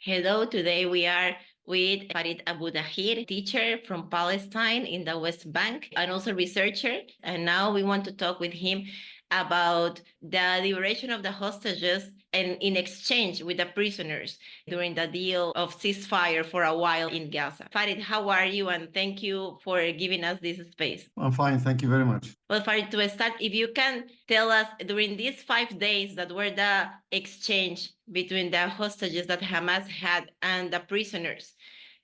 Hello, today we are with Farid Abu Dahir, teacher from Palestine in the West Bank and also researcher. And now we want to talk with him about the liberation of the hostages and in exchange with the prisoners during the deal of ceasefire for a while in Gaza. Farid, how are you? And thank you for giving us this space. I'm fine, thank you very much. Well, Farid, to start, if you can tell us during these 5 days that were the exchange between the hostages that Hamas had and the prisoners,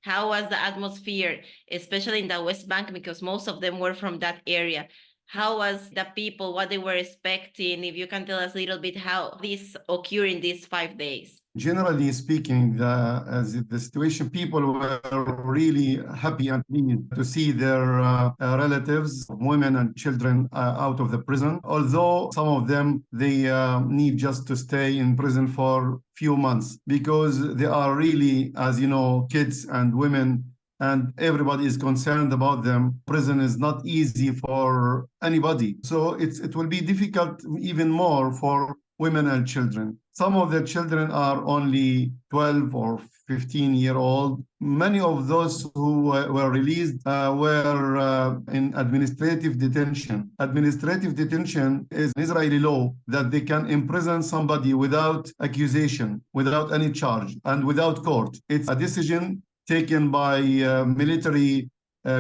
how was the atmosphere, especially in the West Bank, because most of them were from that area? How was the people, what they were expecting? If you can tell us a little bit how this occurred in these 5 days. Generally speaking, the situation, people were really happy and pleased to see their relatives, women and children out of the prison. Although some of them, they need just to stay in prison for few months because they are really, as you know, kids and women, and everybody is concerned about them. Prison is not easy for anybody. So it will be difficult even more for women and children. Some of the children are only 12 or 15-year-old. Many of those who were released were in administrative detention. Administrative detention is an Israeli law that they can imprison somebody without accusation, without any charge, and without court. It's a decision taken by military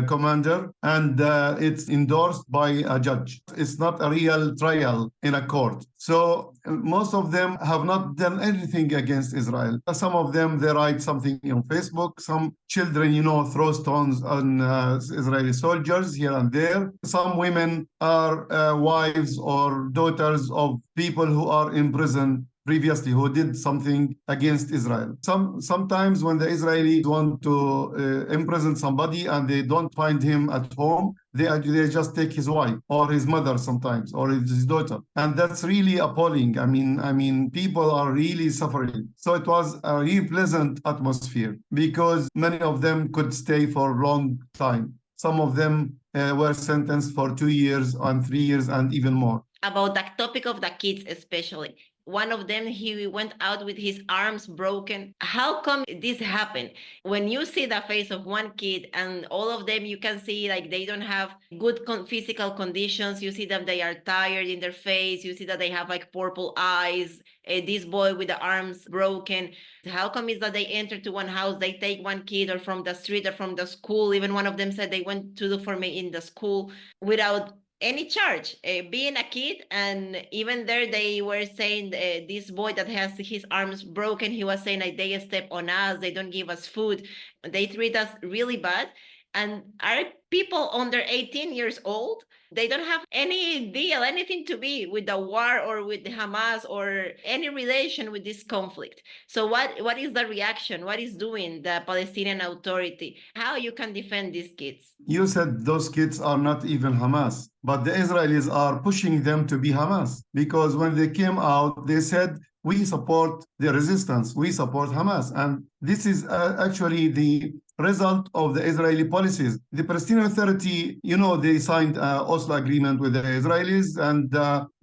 commander, and it's endorsed by a judge. It's not a real trial in a court. So most of them have not done anything against Israel. Some of them, they write something on Facebook. Some children, throw stones on Israeli soldiers here and there. Some women are wives or daughters of people who are in prison previously, who did something against Israel. Sometimes when the Israelis want to imprison somebody and they don't find him at home, they just take his wife or his mother sometimes, or his daughter. And that's really appalling. I mean, people are really suffering. So it was a really pleasant atmosphere because many of them could stay for a long time. Some of them were sentenced for 2 years and 3 years and even more. About the topic of the kids especially, one of them, he went out with his arms broken. How come this happened? When you see the face of one kid and all of them, you can see like they don't have good physical conditions. You see them, they are tired in their face. You see that they have like purple eyes. This boy with the arms broken. How come is that they enter to one house, they take one kid or from the street or from the school? Even one of them said they went to look for me in the school without any charge, being a kid. And even there they were saying this boy that has his arms broken, he was saying like they step on us, they don't give us food, they treat us really bad. And our people under 18 years old, they don't have any deal, anything to be with the war or with Hamas or any relation with this conflict. So what is the reaction? What is doing the Palestinian Authority? How you can defend these kids? You said those kids are not even Hamas, but the Israelis are pushing them to be Hamas because when they came out, they said, we support the resistance, we support Hamas. And this is actually the result of the Israeli policies. The Palestinian Authority, they signed an Oslo agreement with the Israelis, and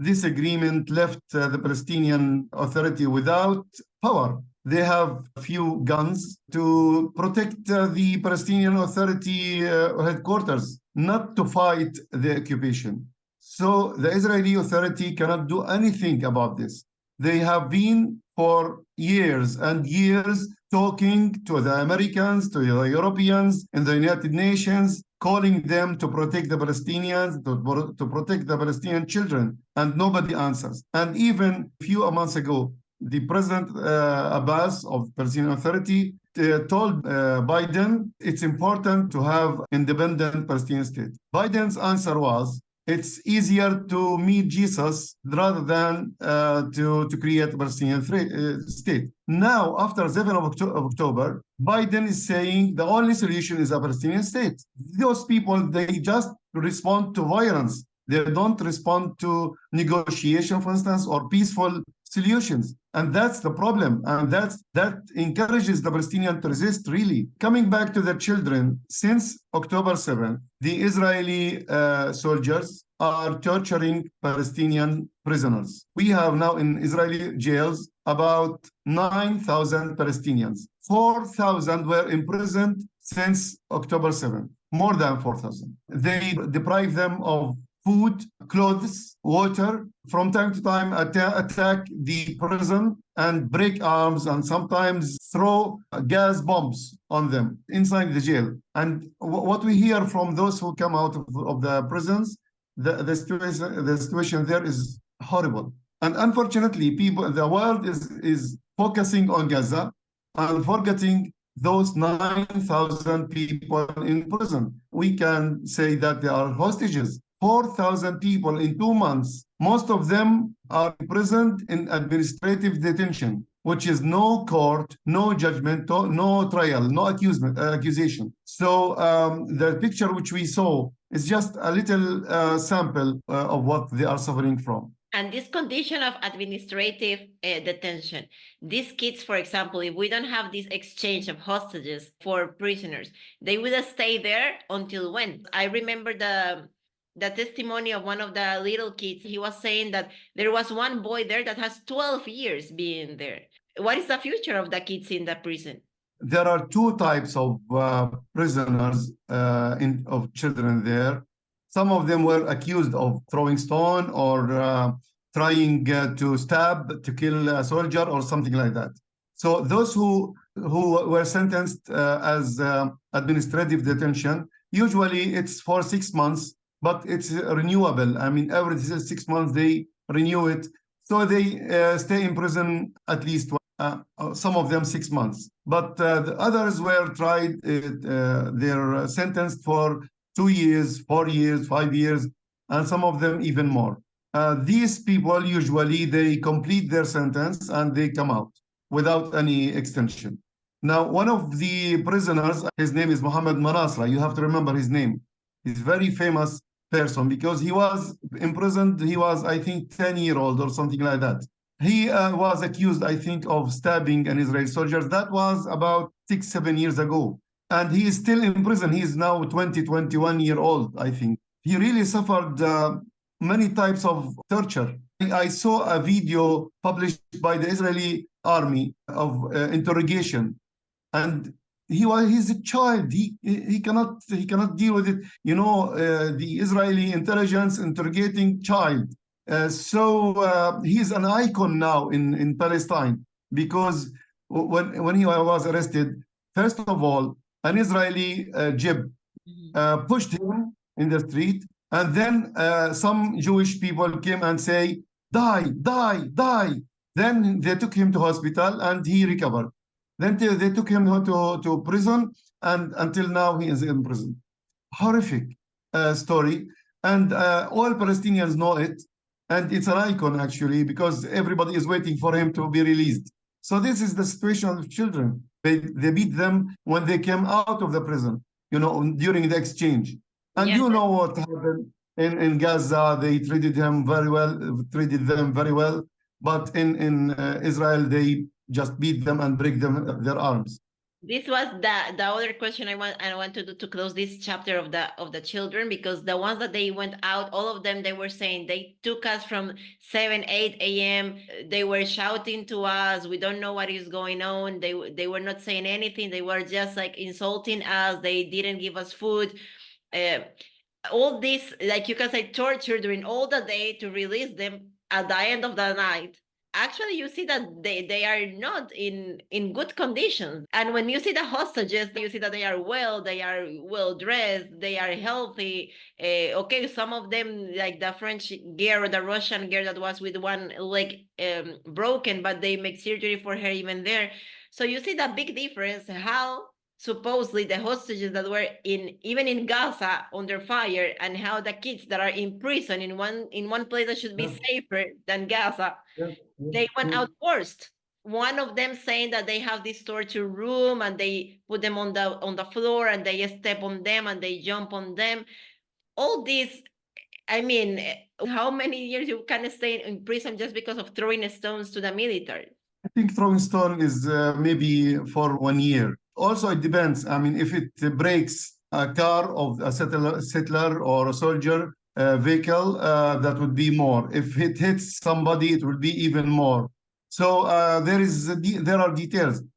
this agreement left the Palestinian Authority without power. They have a few guns to protect the Palestinian Authority headquarters, not to fight the occupation. So the Israeli Authority cannot do anything about this. They have been for years and years talking to the Americans, to the Europeans, and the United Nations, calling them to protect the Palestinians, to protect the Palestinian children, and nobody answers. And even a few months ago, the President Abbas of the Palestinian Authority told Biden it's important to have independent Palestinian state. Biden's answer was, it's easier to meet Jesus rather than to create a Palestinian state. Now, after 7th of October, Biden is saying the only solution is a Palestinian state. Those people, they just respond to violence. They don't respond to negotiation, for instance, or peaceful solutions. And that's the problem. And that encourages the Palestinians to resist, really. Coming back to the children, since October 7th, the Israeli soldiers are torturing Palestinian prisoners. We have now in Israeli jails about 9,000 Palestinians. 4,000 were imprisoned since October 7th, more than 4,000. They deprive them of food, clothes, water. From time to time, attack the prison and break arms and sometimes throw gas bombs on them inside the jail. And what we hear from those who come out of the prisons, the situation there is horrible. And unfortunately, the world is focusing on Gaza and forgetting those 9,000 people in prison. We can say that they are hostages. 4,000 people in 2 months. Most of them are imprisoned in administrative detention, which is no court, no judgment, no trial, no accusation. So the picture which we saw is just a little sample of what they are suffering from. And this condition of administrative detention, these kids, for example, if we don't have this exchange of hostages for prisoners, they will stay there until when? I remember the testimony of one of the little kids. He was saying that there was one boy there that has 12 years being there. What is the future of the kids in the prison? There are two types of prisoners of children there. Some of them were accused of throwing stone or trying to stab, to kill a soldier or something like that. So those who were sentenced as administrative detention, usually it's for 6 months, but it's renewable. I mean, every 6 months they renew it. So they stay in prison at least some of them 6 months. But the others were tried, they're sentenced for 2 years, 4 years, 5 years, and some of them even more. These people, usually, they complete their sentence and they come out without any extension. Now, one of the prisoners, his name is Mohammed Manasra. You have to remember his name. He's a very famous person because he was imprisoned. He was, I think, 10-year-old or something like that. He was accused, I think, of stabbing an Israeli soldier. That was about 6-7 years ago. And he is still in prison. He is now 21-year-old, I think. He really suffered many types of torture. I saw a video published by the Israeli army of interrogation. And he's a child. He cannot deal with it. You know, the Israeli intelligence interrogating child. So he's an icon now in Palestine because when he was arrested, first of all, an Israeli jib pushed him in the street, and then some Jewish people came and say, "Die, die, die." Then they took him to hospital, and he recovered. Then they took him to prison, and until now he is in prison. Horrific story, and all Palestinians know it, and it's an icon actually because everybody is waiting for him to be released. So this is the situation of children. They beat them when they came out of the prison, you know, during the exchange. And you know what happened in Gaza. They treated them very well. But in Israel, they just beat them and break their arms. This was the other question I want to close this chapter of the children, because the ones that they went out, all of them, they were saying they took us from 7-8 a.m. They were shouting to us, "We don't know what is going on." They were not saying anything. They were just like insulting us. They didn't give us food. All this, like you can say, torture during all the day to release them at the end of the night. Actually, you see that they are not in good conditions. And when you see the hostages, you see that they are well dressed, they are healthy. Okay, some of them, like the French girl or the Russian girl that was with one leg broken, but they make surgery for her even there. So you see the big difference, how supposedly the hostages that were even in Gaza under fire, and how the kids that are in prison in one place that should be safer than Gaza, they went out worst. One of them saying that they have this torture room and they put them on the floor and they step on them and they jump on them. All this, I mean, how many years you can stay in prison just because of throwing stones to the military? I think throwing stone is maybe for 1 year. Also, it depends. I mean, if it breaks a car of a settler or a soldier, vehicle, that would be more. If it hits somebody, it will be even more. So there are details.